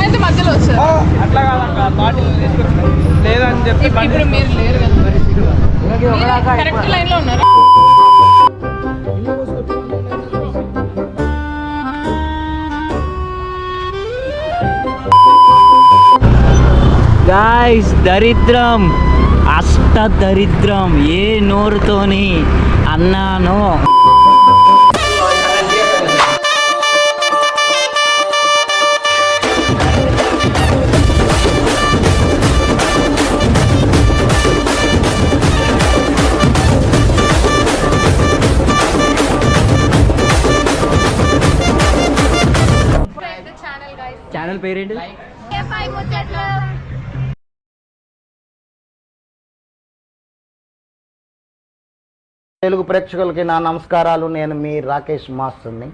అయితే మధ్యలో వస్తారు అట్లా కాదక్క బాటిల్ లేదని చెప్పి ఇప్పుడు మీరు లేరు కదా కరెక్ట్ లైన్ లో ఉన్నారా గాయ్స్, దరిద్రం, అష్ట దరిద్రం ఏ నోరుతోని అన్నానో. ఛానల్ పేరేంటి? తెలుగు ప్రేక్షకులకి నా నమస్కారాలు. నేను మీ రాకేష్ మాస్టర్ని.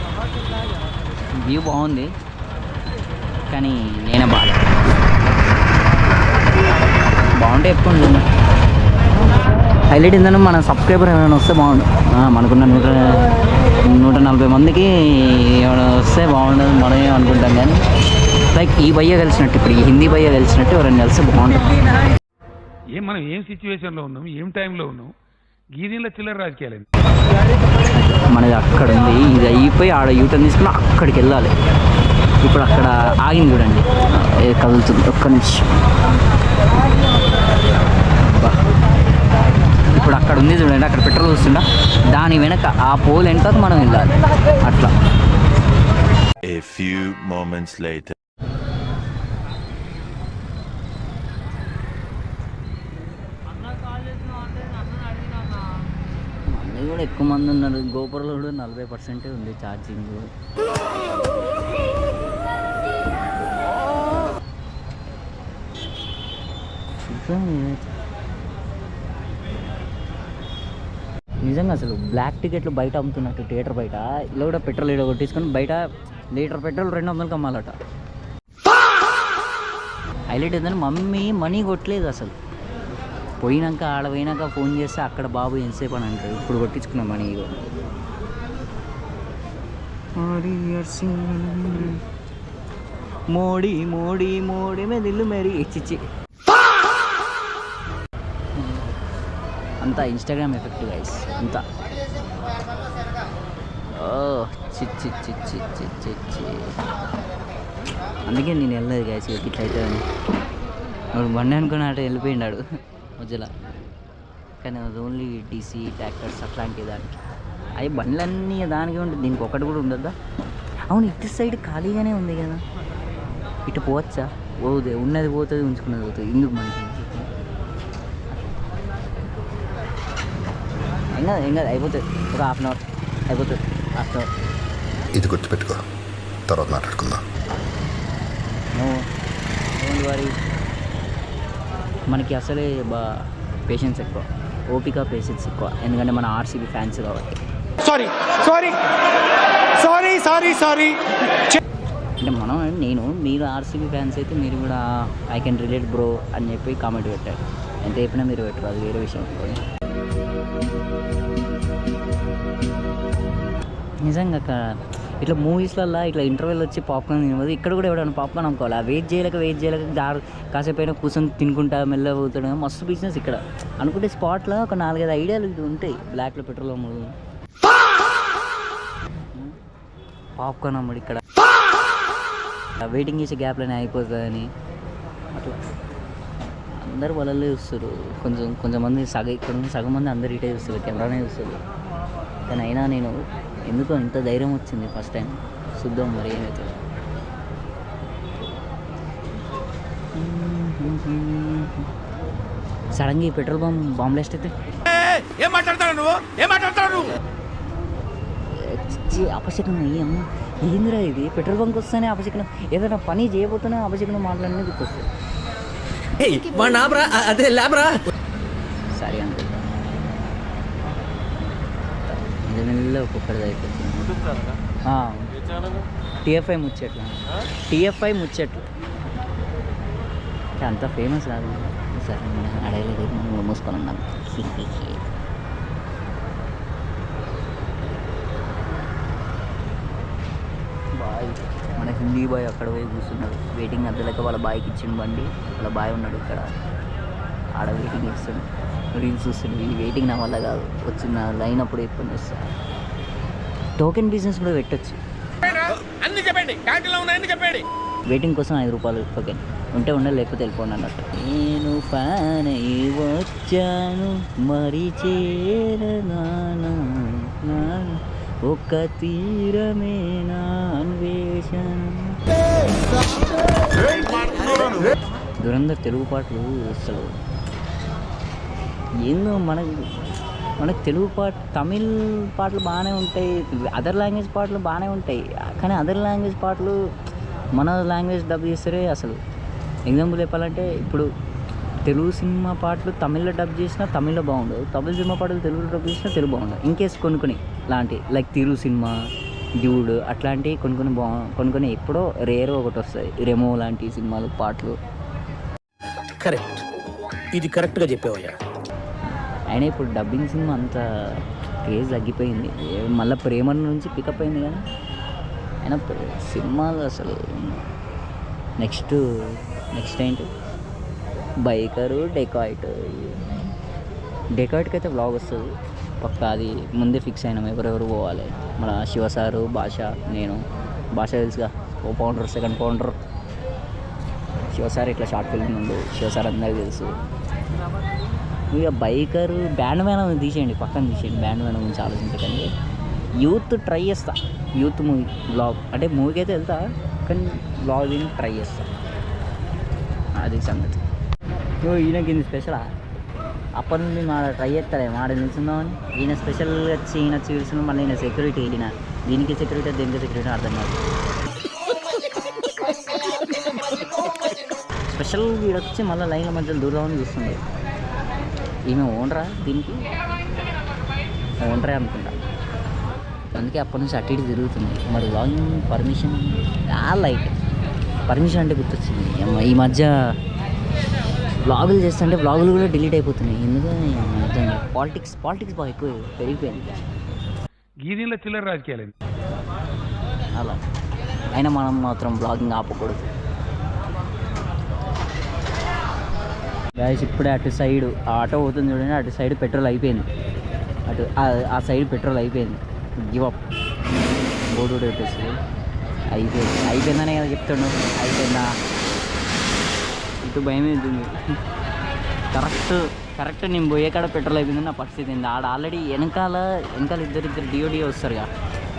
వ్యూ బాగుంది కానీ నేనే బాగుంటే ఎప్పుడు హైలైట్ ఏంటంటే మన సబ్స్క్రైబర్ ఏమైనా వస్తే బాగుండు. మనకున్న 140 మందికి ఏమైనా వస్తే బాగుండదు మనమే అనుకుంటాం. కానీ లైక్ ఈ భయ్య కలిసినట్టు, ఇప్పుడు ఈ హిందీ భయ్య కలిసినట్టు ఎవరైనా కలిస్తే బాగుంటుంది. మనం ఏం సిచ్యువేషన్లో ఉన్నాం, ఏం టైంలో ఉన్నాం, గీదీలో చిల్లర రాజకీయాలు మనది అక్కడ ఉంది. ఇది అయిపోయి ఆడ యూటర్న్ తీసుకుని అక్కడికి వెళ్ళాలి. ఇప్పుడు అక్కడ ఆగింది చూడండి, కదులుతుంది. ఒక్క నిమిషం. ఇప్పుడు అక్కడ ఉంది చూడండి, అక్కడ పెట్రోల్ వస్తుందా, దాని వెనక ఆ పోల్ వెనక మనం వెళ్ళాలి. అట్లా A few moments later. మంది కూడా ఎక్కువ మంది ఉన్నారు. గోపురంలో కూడా 40% ఉంది ఛార్జింగ్. నిజంగా అసలు బ్లాక్ టికెట్లు బయట అమ్ముతున్నట్టు థియేటర్ బయట, ఇలా కూడా పెట్రోల్ ఇలా కొట్టించుకొని బయట లీటర్ పెట్రోల్ 200కి అమ్మాలట. హైలైట్ ఏంటంటే మమ్మీ మనీ కొట్టలేదు అసలు. పోయినాక ఆడ పోయినాక ఫోన్ చేస్తే అక్కడ బాబు ఎంతసేపు అని అంటారు. ఇప్పుడు కొట్టించుకున్నాం మనీ. మోడీ మోడీ మోడీ మీద ఇల్లు మేరీ ఇచ్చిచ్చి అంతా ఇన్స్టాగ్రామ్ ఎఫెక్ట్ గైస్ అంతా. చిచ్చి చిచ్చి చిచ్చి చి అందుకే నేను వెళ్ళలేదు గైస్. ఇట్లా అయితే వాడు బండి అనుకుని అటు వెళ్ళిపోయినాడు మధ్యలో. కానీ అది ఓన్లీ డీసీ ట్రాక్టర్స్ అట్లాంటి దానికి. అవి బండ్లన్నీ దానికి ఉంటుంది, దీనికి ఒకటి కూడా ఉండద్దా? అవును, ఇటు సైడ్ ఖాళీగానే ఉంది కదా, ఇటు పోవచ్చా? పోదే, ఉన్నది పోతుంది, ఉంచుకున్నది పోతుంది. ఎందుకు మనకి? ఏం కాదు అయిపోతుంది. ఒక ½ అవర్ అయిపోతుంది. ½ అవర్. ఇది గుర్తుపెట్టుకో, తర్వాత మాట్లాడుకుందాం. Don't worry. మనకి అసలే పేషెన్స్ ఎక్కువ, ఓపిక పేషెన్స్ ఎక్కువ. ఎందుకంటే మన ఆర్సీబీ ఫ్యాన్స్ కాబట్టి. అంటే మనం మీరు ఆర్సీబీ ఫ్యాన్స్ అయితే మీరు కూడా ఐ కెన్ రిలేట్ బ్రో అని చెప్పి కామెంట్ పెట్టారు. ఎంత చెప్పినా మీరు పెట్టరు, అది వేరే విషయం. నిజంగా ఇట్లా మూవీస్లలో ఇట్లా ఇంటర్వెల్ వచ్చి పాప్కార్న్ తినదు. ఇక్కడ కూడా ఎవడన్నా పాప్కార్న్ అమ్ముకోవాలి. వెయిట్ చేయలేక కాసేపు అయినా కూర్చొని తినుకుంటా మెల్లగా పోతాడు. మస్తు బిజినెస్ ఇక్కడ అనుకుంటే. స్పాట్లో ఒక 4-5 ఐడియాలు ఇది ఉంటాయి. బ్లాక్లో పెట్రోల్ అమ్ముడు, పాప్కార్న్ అమ్ముడు. ఇక్కడ వెయిటింగ్ చేసే గ్యాప్లోనే అయిపోతుందని అట్లా అందరు వాళ్ళే చూస్తారు. కొంచెం మంది సగం మంది అందరు ఇటే చూస్తారు, కెమెరానే చూస్తారు. కానీ అయినా నేను ఎందుకో ఇంత ధైర్యం వచ్చింది ఫస్ట్ టైం. చూద్దాం మరి ఏమైతే. సడన్గా ఈ పెట్రోల్ బాంబ్ బ్లాస్ట్ అయితే అపశకనం. అమ్మ ఏందిరా ఇది? పెట్రోల్ బంక్ వస్తేనే అపశకనం. ఏదైనా పని చేయబోతున్నా అపశకనం మాట్లాడినే గుర్తొస్తుంది. సరే అంతే, మెల్ల ఒక్కొక్కడిది అయిపోతుంది. టీఎఫ్ఐ ముచ్చట్లు అంత ఫేమస్ కాదు. సరే మనం అడగలేదు, మనం మూసుకొని ఉన్నాం. బాయ్. మనకి హిందీ బాయ్ అక్కడ పోయి కూర్చున్నాడు వెయిటింగ్ అంతలేక వాళ్ళ బాయ్కి ఇచ్చిన బండి వాళ్ళ బాయ్ ఉన్నాడు ఇక్కడ ఆడ వెయిటింగ్ చేస్తాడు రీల్స్ చూస్తుండే ఈ వెయిటింగ్ నా వల్ల కాదు వచ్చిన లైన్ అప్పుడు ఎప్పుడు వస్తాను టోకెన్ బిజినెస్ కూడా పెట్టచ్చు వెయిటింగ్ కోసం 5 రూపాయలు టోకెన్ ఉంటే ఉండాలి లేకపోతే వెళ్ళిపోండి అన్నట్టు నేను ఫ్యాన్ వచ్చాను మరి చేరనాను ఒక తీరమే నా అన్వేషణ దురంధర్ తెలుగు పాటలు అసలు ఏందో మనకు తెలుగు తమిళ్ పాటలు బాగానే ఉంటాయి అదర్ లాంగ్వేజ్ పాటలు బాగానే ఉంటాయి కానీ అదర్ లాంగ్వేజ్ పాటలు మన లాంగ్వేజ్ డబ్ చేస్తారే అసలు ఎగ్జాంపుల్ చెప్పాలంటే ఇప్పుడు తెలుగు సినిమా పాటలు తమిళ్లో డబ్ చేసినా తమిళ్లో బాగుండదు తమిళ సినిమా పాటలు తెలుగులో డబ్ చేసినా తెలుగు బాగుండదు ఇంకేస్ కొన్ని లాంటి లైక్ తిరు సినిమా డ్యూడ్ అట్లాంటివి కొన్ని ఎప్పుడో రేరో ఒకటి వస్తాయి రెమో లాంటి సినిమాలు పాటలు కరెక్ట్ ఇది కరెక్ట్గా చెప్పావయ్యా అయినా ఇప్పుడు డబ్బింగ్ సినిమా అంత క్రేజ్ తగ్గిపోయింది మళ్ళీ ప్రేమ నుంచి పికప్ అయింది కానీ అయినా సినిమాలు అసలు నెక్స్ట్ ఏంటి బైకరు డెకాయిట్కి అయితే వ్లాగ్ వస్తుంది పక్కా అది ముందే ఫిక్స్ అయినాం ఎవరెవరు పోవాలి మన శివసారు భాష నేను భాష తెలుసుగా ఓ పౌండర్ సెకండ్ పౌండర్ శివసార్ ఇట్లా షార్ట్ ఫిల్మ్ ఉండు శివసార్ అందరికీ తెలుసు ఇక బైకరు బ్యాండ్ మ్యాన్ తీసేయండి పక్కన తీసేయండి బ్యాండ్ మ్యాన్ గురించి ఆలోచించకండి యూత్ ట్రై చేస్తా యూత్ మూవీ బ్లాగ్ అంటే మూవీకి అయితే వెళ్తా కానీ బ్లాగ్ దీన్ని ట్రై చేస్తా అది సంగతి ఈయనకి ఇది స్పెషలా అప్పటి నుండి మా ట్రై చేస్తాడే మాడ నిల్చుందామని ఈయన స్పెషల్గా వచ్చి ఈయన చూసిన మళ్ళీ ఈయన సెక్యూరిటీ ఈయన దీనికి సెక్యూరిటీ దేనికి సెక్యూరిటీ అర్థం కాదు స్పెషల్ వీడొచ్చి మళ్ళీ లైన్ల మధ్యలో దూరం చూస్తుంది ఈమె ఓనరా దీనికి ఓనరే అనుకుంటా అందుకే అప్పటి నుంచి అటు ఇటు తిరుగుతుంది మరి వ్లాగింగ్ పర్మిషన్ లైట్ పర్మిషన్ అంటే గుర్తొచ్చింది ఈ మధ్య వ్లాగులు చేస్తుంటే వ్లాగులు కూడా డిలీట్ అయిపోతున్నాయి ఎందుకంటే పాలిటిక్స్ బాగా ఎక్కువ పెరిగిపోయింది గీదీలో చిల్లర రాజకీయాలు అలా అయినా మనం మాత్రం వ్లాగింగ్ ఆపకూడదు గాయస్ ఇప్పుడే అటు సైడ్ ఆటో పోతుంది చూడండి అటు సైడ్ పెట్రోల్ అయిపోయింది ఆ సైడ్ పెట్రోల్ అయిపోయింది గివ్ అప్ బోర్డు కూడా పెట్టేస్తుంది అయిపోయిందనే కదా చెప్తాడు అయిపోయిందా ఇటు భయం అవుతుంది కరెక్ట్ నేను పోయే కాడ పెట్రోల్ అయిపోయింది నా పరిస్థితి ఏంది ఆడ ఆల్రెడీ వెనకాల ఇద్దరు డిఓ వస్తారుగా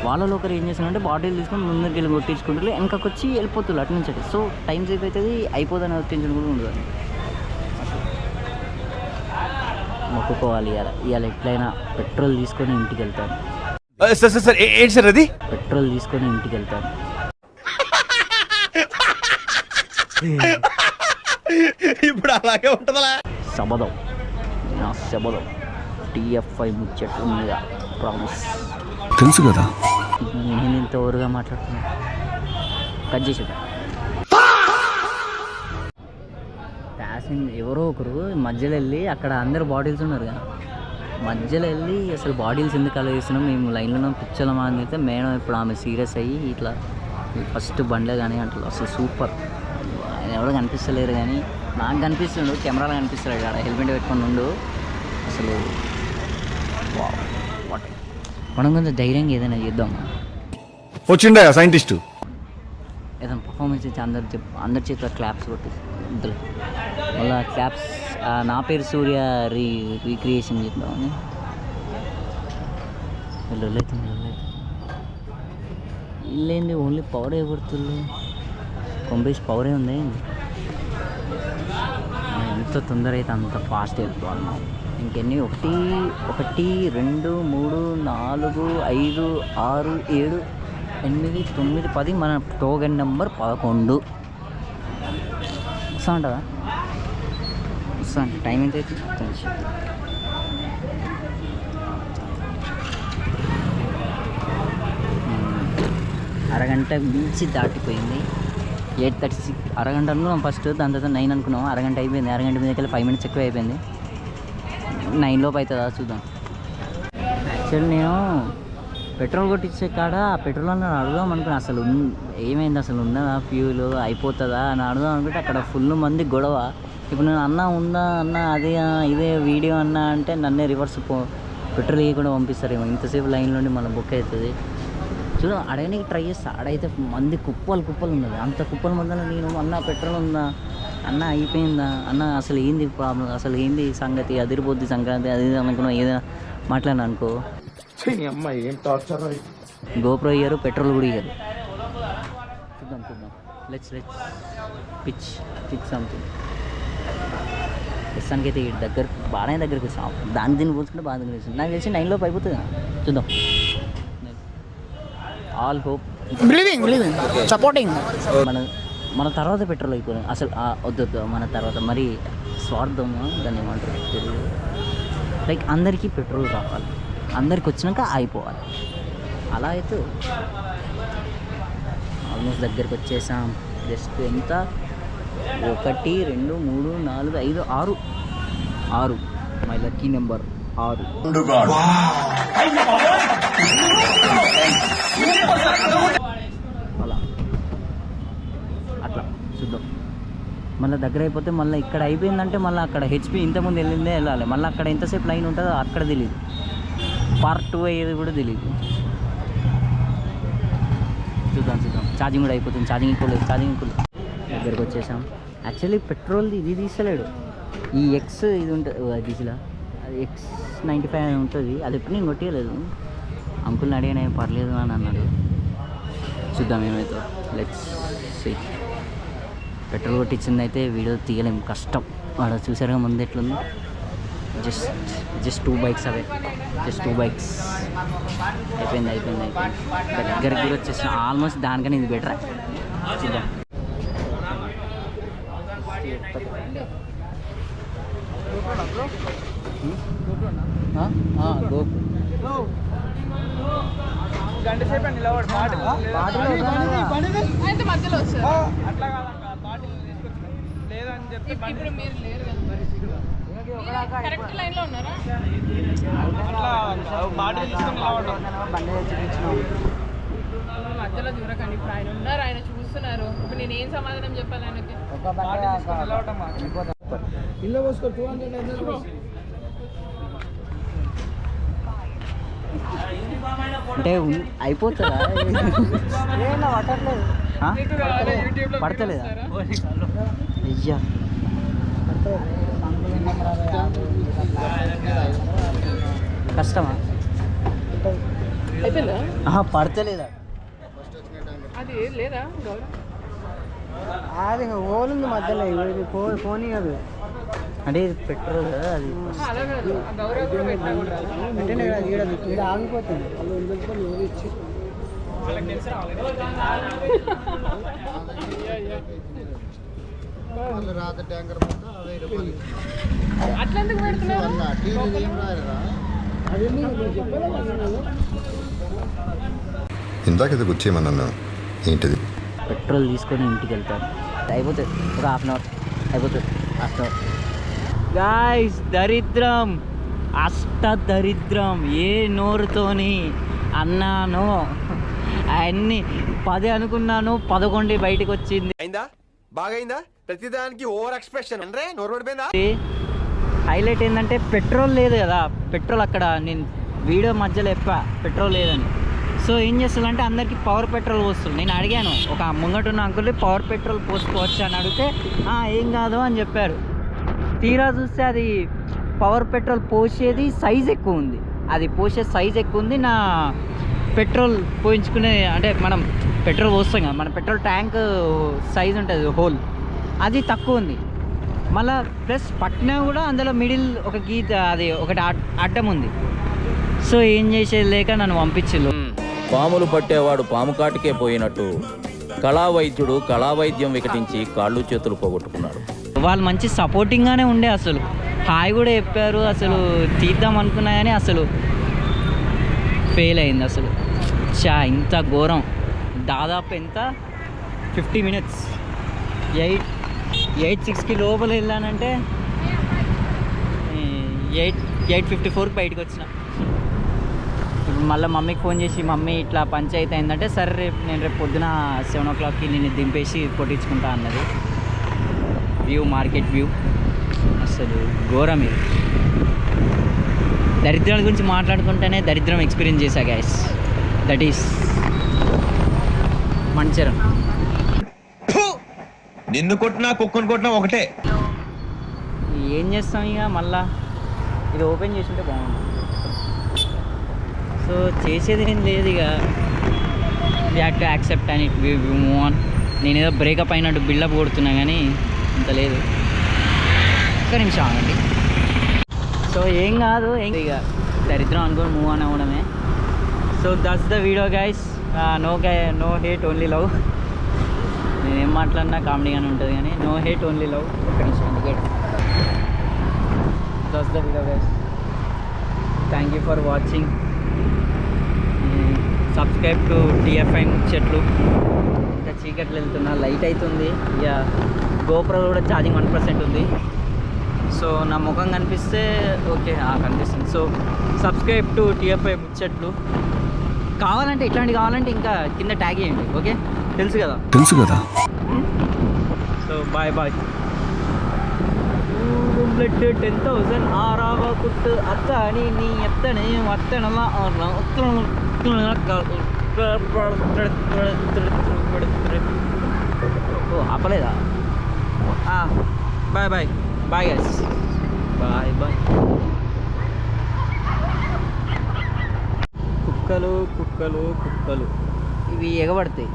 వాళ్ళలో ఒకరు ఏం చేస్తున్నారంటే బాటిల్ తీసుకొని ముందుకు వెళ్ళి కొట్టించుకుంటారు వెనకకి వచ్చి వెళ్ళిపోతుంది అటు నుంచి సో టైం సేపు అవుతుంది అయిపోదని ఒత్తించడం కూడా ఉండదు మొక్కుకోవాలి ఇవాళ ఎట్లయినా పెట్రోల్ తీసుకొని ఇంటికి వెళ్తాను సార్ ఏంటి సార్ అది పెట్రోల్ తీసుకొని ఇంటికి వెళ్తాను ఇప్పుడు అలాగే ఉంటుందా శబదం నా శబదం TFI ముచ్చట్ల మీద ప్రామిస్ తెలుసు కదా నేను ఇంత ఓరుగా మాట్లాడుతున్నా కట్ చేసేదా ప్యాసింజర్ ఎవరో ఒకరు మధ్యలో వెళ్ళి అక్కడ అందరు బాటిల్స్ ఉన్నారు కదా మధ్యలో వెళ్ళి అసలు బాటిల్స్ ఎందుకు అలా చేస్తున్నాం మేము లైన్లో పిచ్చలమా అని అయితే మేడం ఇప్పుడు ఆమె సీరియస్ అయ్యి ఇట్లా ఫస్ట్ బండ్లే కానీ అంటారు అసలు సూపర్ ఎవరో కనిపిస్తలేరు కానీ నాకు కనిపిస్తుండు కెమెరాలో కనిపిస్తాడు అక్కడ హెల్మెట్ పెట్టుకొని ఉండు అసలు మనం కొంచెం ధైర్యంగా ఏదైనా చేద్దాం వచ్చిండే సైంటిస్టు ఏదైనా పర్ఫార్మెన్స్ ఇచ్చి అందరి చేతిలో క్లాప్స్ కొట్టి ఇద్దరు మళ్ళీ క్లాప్స్ నా పేరు సూర్య రీక్రియేషన్ చేద్దామని వెళ్ళలేదు ఇల్లేంది ఓన్లీ పవరే కొడుతుంది కొంబేసి పవరే ఉంది ఎంత తొందర అయితే అంత ఫాస్ట్ వెళ్ళిపోవాలి మనం ఇంకెన్ని 1 2 3 4 5 6 7 8 9 10 మన టోకెన్ నెంబర్ 11 వస్తా ఉంటుందా వస్తా టైం ఎంత అవుతుంది అరగంట మించి దాటిపోయింది 8:36 అరగంట అనుకున్నాం ఫస్ట్ దాని తర్వాత 9 అనుకున్నాం అరగంట అయిపోయింది అరగంట మీదకి 5 minutes ఎక్కువ అయిపోయింది 9 లోపు అవుతుందా చూద్దాం యాక్చువల్లీ నేను పెట్రోల్ కొట్టించే కాడ ఆ పెట్రోల్ అన్న అడుగుదాం అనుకున్నా, అసలు ఏమైంది, అసలు ఉన్నదా ఫ్యూల్, అయిపోతుందా అని అడుగుదాం అనుకుంటే అక్కడ ఫుల్ మంది గొడవ. ఇప్పుడు నేను అన్న ఉందా అన్న అదే ఇదే వీడియో అన్న అంటే నన్నే రివర్స్ పెట్రోల్ వేయకుండా పంపిస్తారేమో, ఇంతసేపు లైన్లోండి మన బుక్ అవుతుంది. చూడ అడగడానికి ట్రై చేస్తా, ఆడైతే మంది కుప్పలు ఉన్నది. అంత కుప్పల మధ్యలో నేను అన్న పెట్రోల్ ఉందా అన్న, అయిపోయిందా అన్న, అసలు ఏంది ప్రాబ్లం, అసలు ఏంది సంగతి, అదిరిపోద్ది సంక్రాంతి అది అనుకున్నా, ఏదైనా మాట్లాడినా అనుకో గోప్రో ఇయ్యరు, పెట్రోల్ కూడా ఇయ్యరు. చూద్దాం లెట్స్ పిచ్ సంథింగ్. ప్రస్తుతానికి అయితే ఈ దగ్గరికి వచ్చాం, దీన్ని పోల్చుకుంటే బాగా దగ్గర వచ్చింది. నాకు తెలిసి 9 లోపు అయిపోతుంది, చూద్దాం. All hope supporting. మన తర్వాత పెట్రోల్ అయిపోయింది అసలు. వద్దు మన తర్వాత మరి స్వార్థము దాన్ని ఏమంటారు తెలియదు. లైక్ అందరికీ పెట్రోల్ రావాలి, అందరికి వచ్చినాక అయిపోవాలి. అలా అయితే ఆల్మోస్ట్ దగ్గరికి వచ్చేసాం. జస్ట్ ఎంత 1 2 3 4 5 6 మై లక్కీ నెంబర్ 6. అట్లా చూద్దాం. మళ్ళీ దగ్గర అయిపోతే మళ్ళీ ఇక్కడ అయిపోయిందంటే మళ్ళీ అక్కడ హెచ్పి ఇంతకుముందు వెళ్ళాలి. మళ్ళీ అక్కడ ఎంతసేపు లైన్ ఉంటుందో అక్కడ తెలియదు. పార్ట్ 2 అయ్యేది కూడా తెలియదు. చూద్దాం. ఛార్జింగ్ కూడా అయిపోతుంది. ఛార్జింగ్ ఎక్కువ దగ్గరికి వచ్చేసాం. యాక్చువల్లీ పెట్రోల్ది ఇది తీసలేడు. ఈ ఎక్స్ ఇది ఉంటుంది డీజిల్, అది X95 అని ఉంటుంది. అది ఎప్పుడు నేను కొట్టేయలేదు. అంకుల్ని అడిగినా ఏం పర్లేదు అని అన్నాడు. చూద్దాం ఏమవుతుందో. Let's see. పెట్రోల్ కొట్టించింది అయితే వీడియో తీయలేం, కష్టం. వాడు చూసారుగా ముందు ఎట్లుంది. జస్ట్ 2 బైక్స్ అవే, జస్ట్ 2 బైక్స్. అయిపోయింది. దగ్గరికి కూడా వచ్చేసిన ఆల్మోస్ట్. దానికని ఇది బెటర్. చూద్దాం. గంట సేపు అండి నిలబడి మధ్యలో వస్తారు. అట్లా కాదక్క, బాటిల్ తీసుకొచ్చిన లేదని చెప్పి ఇప్పుడు మీరు లేరు కదా, కరెక్ట్ లైన్ లో ఉన్నారా? అట్లా బాటిల్ తీసుకొని నిలబడ్డాం. మధ్యలో చూడకండి, ఇప్పుడు ఆయన ఉన్నారు, ఆయన చూస్తున్నారు. ఇప్పుడు నేను ఏం సమాధానం చెప్పాలి ఆయనకి? ఇల్లు పోసుకో 200 అంటే అయిపోతుందా? పడతలేదా? అయ్యా కష్టమా? అయిపోయిందా? పడతలేదా? అది లేదా అది ఓలుంది మధ్యలో, ఫోన్ కాదు అంటే ఇది పెట్రోల్ కదా, అది ఆగిపోతుంది. అట్లా ఎందుకు పెడుతున్నారు? ఇందాక గుచ్చేయమన్నాను, ఏంటిది? పెట్రోల్ తీసుకొని ఇంటికి వెళ్తాను. అయిపోతుంది ఒక ½ అవర్, అయిపోతుంది ½ అవర్. గాయ్స్, దరిద్రం, అష్టదరిద్రం. ఏ నోరుతోని అన్నానో అవన్నీ 10 అనుకున్నాను, 11 బయటకు వచ్చింది. బాగైందా? ప్రతిదానికి ఓవర్ ఎక్స్ప్రెషన్ అంటే నోరు పడిపోయిందా? హైలైట్ ఏంటంటే పెట్రోల్ లేదు కదా. పెట్రోల్ అక్కడ నేను వీడియో మధ్యలో చెప్పా పెట్రోల్ లేదని. సో ఏం చేస్తుందంటే అందరికీ పవర్ పెట్రోల్ పోస్తుంది. నేను అడిగాను ఒక ముంగటున్న అంకుల్ని, పవర్ పెట్రోల్ పోసుకోవచ్చు అని అడిగితే ఏం కాదు అని చెప్పారు. తీరా చూస్తే అది పవర్ పెట్రోల్ పోసేది సైజ్ ఎక్కువ ఉంది. అది పోసే సైజ్ ఎక్కువ ఉంది. నా పెట్రోల్ పోయించుకునే అంటే మనం పెట్రోల్ పోస్తాం కదా, మన పెట్రోల్ ట్యాంక్ సైజ్ ఉంటుంది హోల్, అది తక్కువ ఉంది. మళ్ళీ ప్లస్ పట్టినా కూడా అందులో మిడిల్ ఒక గీత, అది ఒకటి అడ్డం ఉంది. సో ఏం చేసేది లేక నన్ను పంపించిల్లు. పాములు పట్టేవాడు పాము కాటికే పోయినట్టు కళావైద్యుడు కళావైద్యం వికటించి కాళ్ళు చేతులు పోగొట్టుకున్నాడు. వాళ్ళు మంచి సపోర్టింగ్గానే ఉండే, అసలు హాయ్ కూడా చెప్పారు. అసలు తీద్దాం అనుకున్నా కానీ అసలు ఫెయిల్ అయింది. అసలు ఇంత ఘోరం. దాదాపు ఎంత 50 minutes 8:06కి లోపల వెళ్ళానంటే 8:54కి బయటకు వచ్చిన. ఇప్పుడు మళ్ళీ మమ్మీకి ఫోన్ చేసి మమ్మీ ఇట్లా పంచాయతీ అయిందంటే సరే నేను రేపు పొద్దున 7 o'clockకి నేను దింపేసి కొట్టించుకుంటా అన్నది. వ్యూ, మార్కెట్ వ్యూ అసలు ఘోరం. ఇది దరిద్రాల గురించి మాట్లాడుకుంటేనే దరిద్రం ఎక్స్పీరియన్స్ చేశా గైస్. That is మంచరం. నిన్ను కొట్టినా కుక్కను కొట్టినా ఒకటే. ఏం చేస్తాం ఇక మళ్ళా ఇది ఓపెన్ చేసింటే బాగుంది. సో చేసేది ఏం లేదు ఇక. We had to accept and it we move on. నేను ఏదో బ్రేకప్ అయినట్టు బిల్డప్ కొడుతున్నా కానీ అంత లేదు. ఒక్క నిమిషం ఆగండి. సో ఏం కాదు, ఇక దరిద్రం అనుకొని మూవ్ ఆన్ అవ్వడమే. So that's the video guys. No hate only love. నేనేం మాట్లాడినా కామెడీగానే ఉంటుంది కానీ నో హేట్ ఓన్లీ లవ్. ఒక్క నిమిషం indicate. That's the video guys. Thank you for watching. Subscribe to TFI ముచ్చట్లు. ఇంకా చీకట్లు వెళ్తున్నా, లైట్ అవుతుంది. ఇక గోప్రో కూడా ఛార్జింగ్ 1% ఉంది. సో నా ముఖం కనిపిస్తే ఓకే కనిపిస్తుంది. సో సబ్స్క్రైబ్ టు TFI ముచ్చట్లు. కావాలంటే ఇట్లాంటివి కావాలంటే ఇంకా కింద ట్యాగ్ చేయండి. ఓకే, తెలుసు కదా. So bye. బ్లడ్ 10,000 ఆరావ కుట్టు అత్త అని నీ ఎత్తని అత్తనలా ఓ ఆపలేదా? Bye guys. బాయ్. కుక్కలు ఇవి ఎగబడతాయి.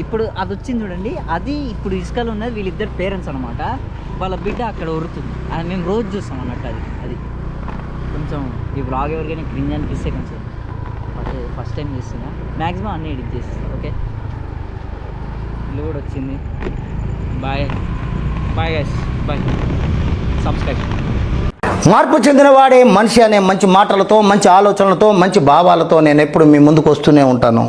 ఇప్పుడు అది వచ్చింది చూడండి, అది ఇప్పుడు ఇసుకలు ఉన్నది. వీళ్ళిద్దరు పేరెంట్స్ అనమాట. వాళ్ళ బిడ్డ అక్కడ ఉరుతుంది. అది మేము రోజు చూస్తాం అన్నట్టు. అది కొంచెం ఈ బ్లాగ్ ఎవరికైనా క్రింజ్ అనిపిస్తే కొంచెం ఫస్ట్ టైం చేస్తున్నా. మ్యాక్సిమం అన్నీ ఎడిట్ చేసేస్తాను. ఓకే, ఇల్లు కూడా వచ్చింది. Bye guys. బాయ్. సబ్స్క్రైబ్. మార్పు చెందినవాడే మనిషి అనే మంచి మాటలతో, మంచి ఆలోచనలతో, మంచి భావాలతో నేను ఎప్పుడు మీ ముందుకు వస్తూనే ఉంటాను.